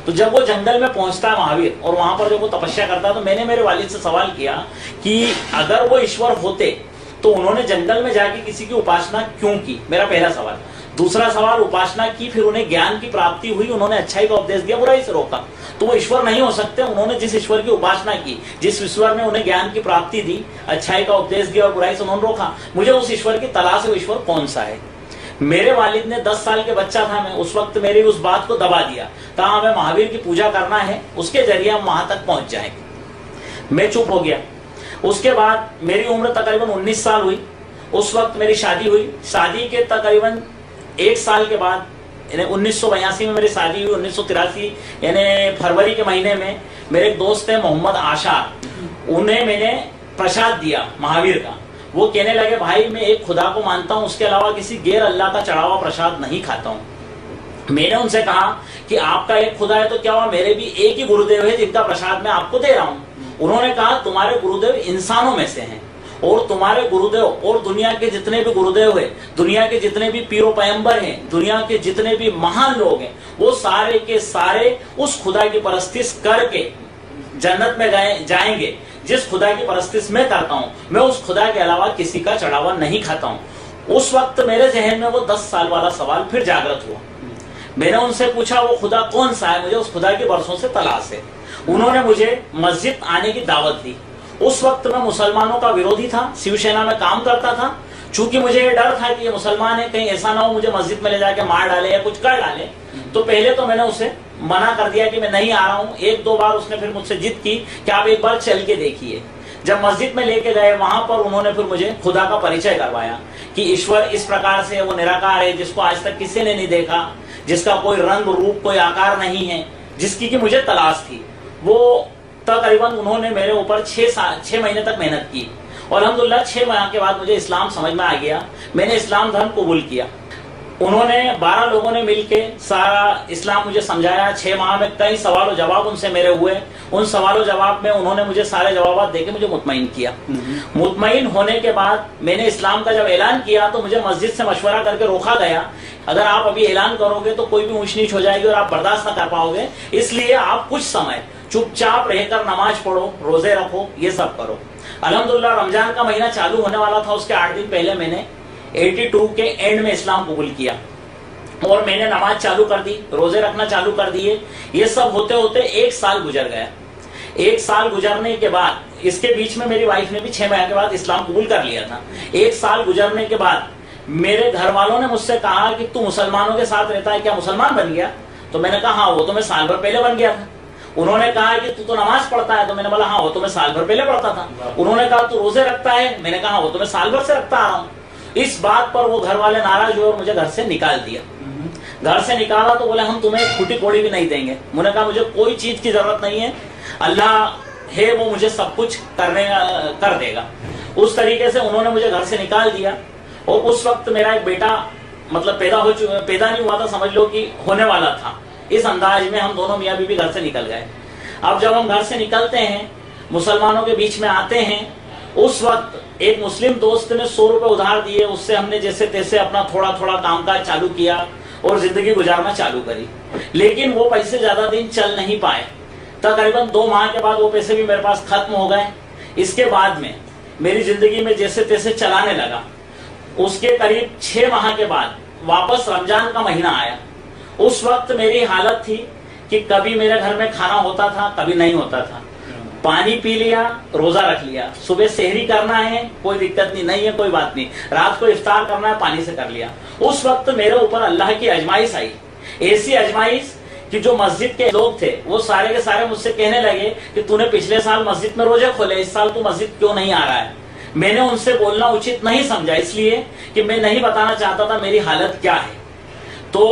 तो जब वो जंगल में पहुंचता है महावीर और वहां पर जब वो तपस्या करता है, तो मैंने मेरे वालिद से सवाल किया कि अगर वो ईश्वर होते तो उन्होंने जंगल में जाके किसी की उपासना क्यों की, मेरा पहला सवाल। दूसरा सवाल, उपासना की, फिर उन्हें ज्ञान की प्राप्ति हुई, उन्होंने अच्छाई का उपदेश दिया, बुराई से रोका, तो वो ईश्वर नहीं हो सकते। उन्होंने जिस ईश्वर की उपासना की, जिस ईश्वर ने उन्हें ज्ञान की प्राप्ति दी, अच्छाई का उपदेश दिया और बुराई से उन्होंने रोका, मुझे उस ईश्वर की तलाश है, वो ईश्वर कौन सा है। मेरे वालिद ने 10 साल के बच्चा था मैं, उस वक्त मेरी उस बात को दबा दिया, कहा हमें महावीर की पूजा करना है, उसके जरिए हम वहां तक पहुंच जाएंगे। मैं चुप हो गया। उसके बाद मेरी उम्र तकरीबन 19 साल हुई। उस वक्त मेरी शादी हुई। शादी के तकरीबन 1 साल के बाद, यानी 1982 में मेरी शादी हुई। 1983 यानी फरवरी के महीने में मेरे एक दोस्त है मोहम्मद आशार, उन्हें मैंने प्रसाद दिया महावीर का। वो कहने लगे भाई मैं एक खुदा को मानता हूं, उसके अलावा किसी गैर अल्लाह का चढ़ा हुआ प्रसाद नहीं खाता हूं। मैंने उनसे कहा कि आपका एक खुदा है तो क्या हुआ, मेरे भी एक ही गुरुदेव है जिनका प्रसाद मैं आपको दे रहा हूं। उन्होंने कहा तुम्हारे गुरुदेव इंसानों में से हैं और तुम्हारे गुरुदेव और दुनिया के जितने भी गुरुदेव हैं, दुनिया के जितने भी पीरो पैगंबर हैं, दुनिया के जितने भी महान लोग हैं, वो सारे के सारे उस खुदा की परस्तिश करके जन्नत में जाएंगे जिस खुदा की परस्तिश मैं करता हूं। मैं उस खुदा के अलावा किसी का चढ़ावा नहीं खाता हूं। उस वक्त मेरे जहन में वो 10 साल वाला सवाल फिर जागृत हुआ। मैंने उनसे पूछा वो खुदा कौन सा है, मुझे उस खुदा की बरसों से तलाश है। उन्होंने मुझे मस्जिद आने की दावत दी। उस वक्त मैं मुसलमानों का विरोधी था, शिवसेना में काम करता था। चूंकि मुझे ये डर था कि ये मुसलमान है, कहीं ऐसा ना हो मुझे मस्जिद में ले जाके मार डाले या कुछ कर डाले, तो पहले तो मैंने उसे मना कर दिया कि मैं नहीं आ रहा हूं। 1-2 बार उसने फिर मुझसे जिद की कि आप एक बार चल के देखिए। जब मस्जिद में लेके गए, वहां पर उन्होंने फिर मुझे खुदा का परिचय करवाया कि ईश्वर इस प्रकार से वो निराकार है, जिसको आज तक किसी ने नहीं देखा, जिसका कोई रंग रूप कोई आकार नहीं है, जिसकी कि मुझे तलाश थी। वो तकरीबन उन्होंने मेरे ऊपर 6 महीने तक मेहनत की और अल्हम्दुलिल्लाह 6 माह के बाद मुझे इस्लाम समझ में आ गया। मैंने इस्लाम धर्म कबूल किया। उन्होंने 12 लोगों ने मिलके सारा इस्लाम मुझे समझाया। 6 माह में कई सवाल जवाब उनसे मेरे हुए। उन सवालों जवाब में उन्होंने मुझे सारे जवाब देके मुझे मुतमईन किया। मुतमईन होने के बाद मैंने इस्लाम का जब ऐलान किया तो मुझे मस्जिद से मशवरा करके रोका गया, अगर आप अभी ऐलान करोगे तो कोई भी ऊंच नीच हो जाएगी और आप बर्दाश्त ना कर पाओगे, इसलिए आप कुछ समय चुपचाप रहकर नमाज पढ़ो, रोजे रखो, ये सब करो। अल्हम्दुलिल्लाह रमजान का महीना चालू होने वाला था, उसके 8 दिन पहले मैंने 82 के एंड में इस्लाम कबूल किया और मैंने नमाज चालू कर दी, रोजे रखना चालू कर दिए। ये सब होते होते 1 साल गुजर गया। 1 साल गुजरने के बाद, इसके बीच में मेरी वाइफ ने भी 6 महीने के बाद इस्लाम कबूल कर लिया था। 1 साल गुजरने के बाद मेरे घर वालों ने मुझसे कहा कि तू मुसलमानों के साथ रहता है, क्या मुसलमान बन गया? तो मैंने कहा हाँ, वो तो मैं साल भर पहले बन गया था। उन्होंने कहा कि तू तो नमाज पढ़ता है, तो मैंने बोला हाँ, वो तो मैं साल भर पहले पढ़ता था। उन्होंने कहा तू रोजे रखता है, मैंने कहा वो तो मैं साल भर से रखता आ रहा हूँ। इस बात पर वो घर वाले नाराज हुए और मुझे घर से निकाल दिया। घर से निकाला तो बोले हम तुम्हें फूटी कोड़ी भी नहीं देंगे। मैंने कहा मुझे कोई चीज की जरूरत नहीं है, अल्लाह है वो मुझे सब कुछ कर देगा। उस तरीके से उन्होंने मुझे घर से निकाल दिया। और उस वक्त मेरा एक बेटा मतलब पैदा नहीं हुआ था, समझ लो कि होने वाला था। इस अंदाज में हम दोनों मियाँ बीवी घर से निकल गए। अब जब हम घर से निकलते हैं, मुसलमानों के बीच में आते हैं, उस वक्त एक मुस्लिम दोस्त ने 100 रुपए उधार दिए, उससे हमने जैसे तैसे अपना थोड़ा थोड़ा कामकाज चालू किया और जिंदगी गुजारना चालू करी। लेकिन वो पैसे ज्यादा दिन चल नहीं पाए। तकरीबन 2 माह के बाद वो पैसे भी मेरे पास खत्म हो गए। इसके बाद में मेरी जिंदगी में जैसे तैसे चलाने लगा। उसके करीब 6 माह के बाद वापस रमजान का महीना आया। उस वक्त मेरी हालत थी कि कभी मेरे घर में खाना होता था, कभी नहीं होता था। पानी पी लिया, रोजा रख लिया, सुबह सेहरी करना है कोई दिक्कत नहीं है, कोई बात नहीं, रात को इफ्तार करना है, पानी से कर लिया। उस वक्त मेरे ऊपर अल्लाह की आजमाइश आई, ऐसी आजमाइश कि जो मस्जिद के लोग थे वो सारे के सारे मुझसे कहने लगे कि तूने पिछले साल मस्जिद में रोजे खोले, इस साल तू मस्जिद क्यों नहीं आ रहा है? मैंने उनसे बोलना उचित नहीं समझा, इसलिए कि मैं नहीं बताना चाहता था मेरी हालत क्या है। तो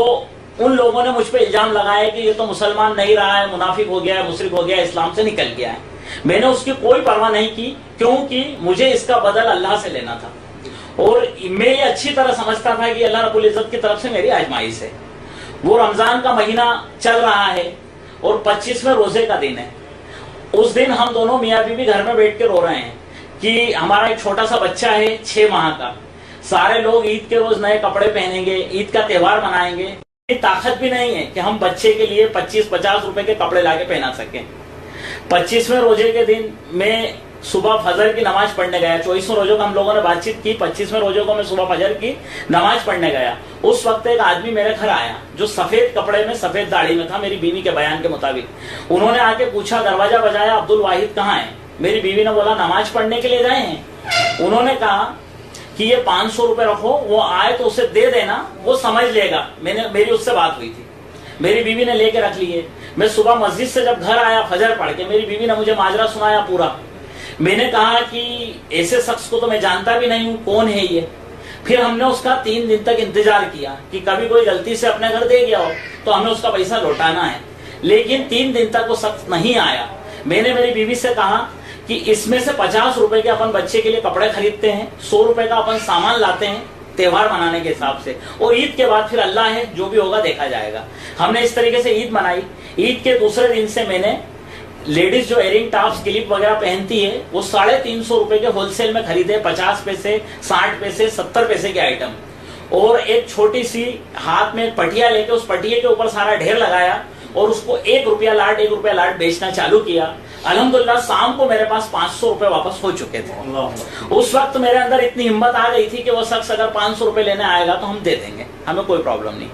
उन लोगों ने मुझ पे इल्जाम लगाया कि ये तो मुसलमान नहीं रहा है, मुनाफिक हो गया है, मुशरिक हो गया है, इस्लाम से निकल गया है। मैंने उसकी कोई परवाह नहीं की, क्योंकि मुझे इसका बदल अल्लाह से लेना था और मैं ये अच्छी तरह समझता था कि अल्लाह रब्बुल इज्जत की तरफ से मेरी आजमाइश है। वो रमजान का महीना चल रहा है और 25वें रोजे का दिन है। उस दिन हम दोनों मियाँ बीवी घर में बैठ के रो रहे हैं कि हमारा एक छोटा सा बच्चा है 6 माह का। सारे लोग ईद के रोज नए कपड़े पहनेंगे, ईद का त्योहार मनाएंगे। ताकत भी नहीं है कि हम बच्चे के लिए 25-50 रुपए के कपड़े लाके पहना सकें। 25वें रोजे के दिन मैं सुबह फजर की नमाज पढ़ने गया। 24वें रोजे को हम लोगों ने बातचीत की, 25वें रोजे को मैं सुबह फजर की नमाज पढ़ने गया। उस वक्त एक आदमी मेरे घर आया जो सफेद कपड़े में सफेद दाढ़ी में था, मेरी बीवी के बयान के मुताबिक। उन्होंने आके पूछा, दरवाजा बजाया, अब्दुल वाहिद कहाँ है? मेरी बीवी ने बोला नमाज पढ़ने के लिए गए हैं। उन्होंने कहा कि ये 500 रुपए रखो, वो आए तो उसे दे देना, वो समझ लेगा। मेरी उससे बात हुई थी, मेरी बीवी ने लेके रख लिए। मैं सुबह मस्जिद से जब घर आया फजर पढ़ के, मेरी बीवी ने मुझे माजरा सुनाया पूरा। मैंने कहा कि ऐसे शख्स को तो मैं जानता भी नहीं हूं, कौन है ये। फिर हमने उसका 3 दिन तक इंतजार किया कि कभी कोई गलती से अपने घर दे गया हो तो हमें उसका पैसा लौटाना है, लेकिन 3 दिन तक वो शख्स नहीं आया। मैंने मेरी बीवी से कहा कि इसमें से 50 रुपए के अपन बच्चे के लिए कपड़े खरीदते हैं, 100 रुपए का अपन सामान लाते हैं त्योहार मनाने के हिसाब से, और ईद के बाद फिर अल्लाह है, जो भी होगा देखा जाएगा। हमने इस तरीके से ईद मनाई। ईद के दूसरे दिन से मैंने लेडीज जो एयरिंग टॉप्स क्लिप वगैरह पहनती है वो 350 रुपए के होलसेल में खरीदे, 50 पैसे, 60 पैसे, 70 पैसे के आइटम, और एक छोटी सी हाथ में एक पटिया लेके उस पटिये के ऊपर सारा ढेर लगाया और उसको 1 रुपया लाट बेचना चालू किया। अल्हम्दुलिल्लाह शाम को मेरे पास 500 रुपए वापस हो चुके थे। उस वक्त मेरे अंदर इतनी हिम्मत आ गई थी कि वो शख्स अगर 500 रुपए लेने आएगा तो हम दे देंगे, हमें कोई प्रॉब्लम नहीं।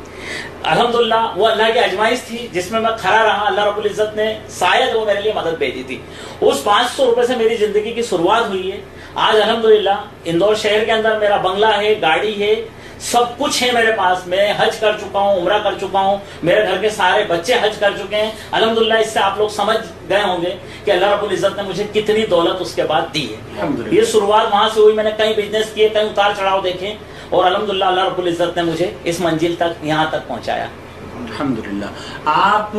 अल्हम्दुलिल्लाह वो अल्लाह की आजमाइश थी जिसमें मैं खड़ा रहा। अल्लाह रब्बुल इज्जत ने शायद वो मेरे लिए मदद भेजी थी। उस 500 रुपए से मेरी जिंदगी की शुरुआत हुई है। आज अल्हम्दुलिल्लाह इंदौर शहर के अंदर मेरा बंगला है, गाड़ी है, सब कुछ है मेरे पास। मैं हज कर चुका हूँ, उम्रा कर चुका हूँ, मेरे घर के सारे बच्चे हज कर चुके हैं अल्हम्दुलिल्लाह। इससे आप लोग समझ गए होंगे कि अल्लाह रब्बुल इज्जत ने मुझे कितनी दौलत उसके बाद दी है। ये शुरुआत वहां से हुई। मैंने कई बिजनेस किए, कई उतार चढ़ाव देखे, और अल्हम्दुलिल्लाह अल्लाह रब्बुल इज्जत ने मुझे इस मंजिल तक, यहाँ तक पहुंचाया अल्हम्दुलिल्लाह। आप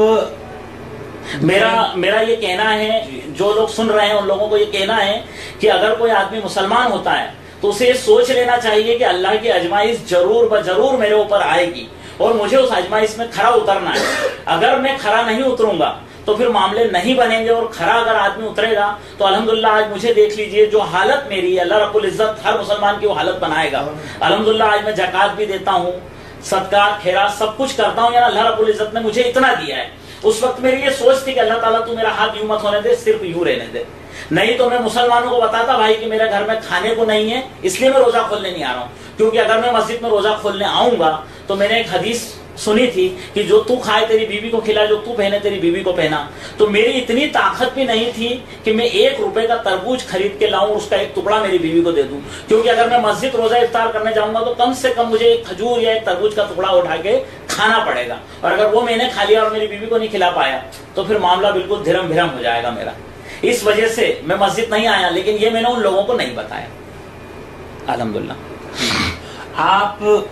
मेरा ये कहना है, जो लोग सुन रहे हैं उन लोगों को ये कहना है कि अगर कोई आदमी मुसलमान होता है तो उसे ये सोच लेना चाहिए कि अल्लाह की आजमाइश जरूर ब जरूर मेरे ऊपर आएगी और मुझे उस आजमाइश में खरा उतरना है। अगर मैं खरा नहीं उतरूंगा तो फिर मामले नहीं बनेंगे, और खरा अगर आदमी उतरेगा तो अल्हम्दुलिल्लाह आज मुझे देख लीजिए जो हालत मेरी है, अल्लाह रब्बुल इज्जत हर मुसलमान की वो हालत बनाएगा। अल्हम्दुलिल्लाह आज मैं ज़कात भी देता हूँ, सदका खैरात सब कुछ करता हूँ, यार अल्लाह रब्बुल इज्जत ने मुझे इतना दिया है। उस वक्त मेरी ये सोच थी कि अल्लाह ताला तू मेरा हाथ यूं मत होने दे, सिर्फ यूं रहने दे, नहीं तो मैं मुसलमानों को बताता भाई कि मेरे घर में खाने को नहीं है, इसलिए मैं रोजा खोलने नहीं आ रहा हूँ। क्योंकि अगर मैं मस्जिद में रोजा खोलने आऊंगा तो मैंने एक हदीस सुनी थी कि जो तू खाए तेरी बीवी को खिला, जो तू पहने तेरी बीवी को पहना। तो मेरी इतनी ताकत भी नहीं थी कि मैं 1 रुपए का तरबूज खरीद के लाऊं, उसका एक टुकड़ा मेरी बीवी को दे दूं। क्योंकि अगर मैं मस्जिद रोजा इफ्तार करने जाऊंगा तो कम से कम मुझे एक खजूर या एक तरबूज का टुकड़ा उठा के खाना पड़ेगा, और अगर वो मैंने खा लिया और मेरी बीवी को नहीं खिला पाया तो फिर मामला बिल्कुल धिरम भिरम हो जाएगा मेरा। इस वजह से मैं मस्जिद नहीं आया, लेकिन ये मैंने उन लोगों को नहीं बताया। अल्हम्दुलिल्लाह। आप